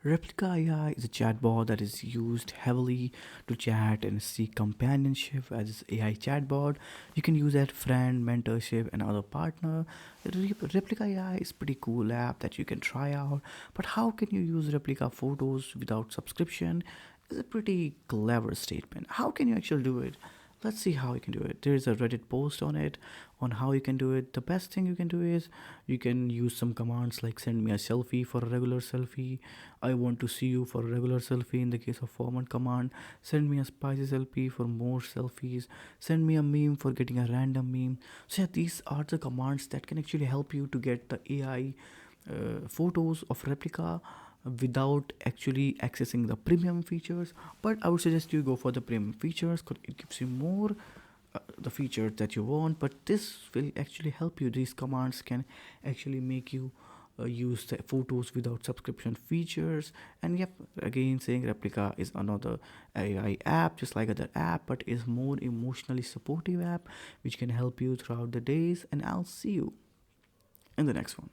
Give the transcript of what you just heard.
Replika AI is a chatbot that is used heavily to chat and seek companionship as AI chatbot. You can use that friend, mentorship, and other partner. Replika AI is pretty cool app that you can try out. But how can you use Replika photos without subscription? Is a pretty clever statement. How can you actually do it? Let's see how you can do it. There is a Reddit post on it on how you can do it. The best thing you can do is you can use some commands like send me a selfie for a regular selfie. I want to see you for a regular selfie in the case of format command. Send me a spicy selfie for more selfies. Send me a meme for getting a random meme. So yeah, these are the commands that can actually help you to get the AI photos of replica without actually accessing the premium features. But I would suggest you go for the premium features because it gives you more the features that you want. But this will actually help you. These commands can actually make you use the photos without subscription features. And yep, again saying replica is another AI app just like other app, but is more emotionally supportive app which can help you throughout the days. And I'll see you in the next one.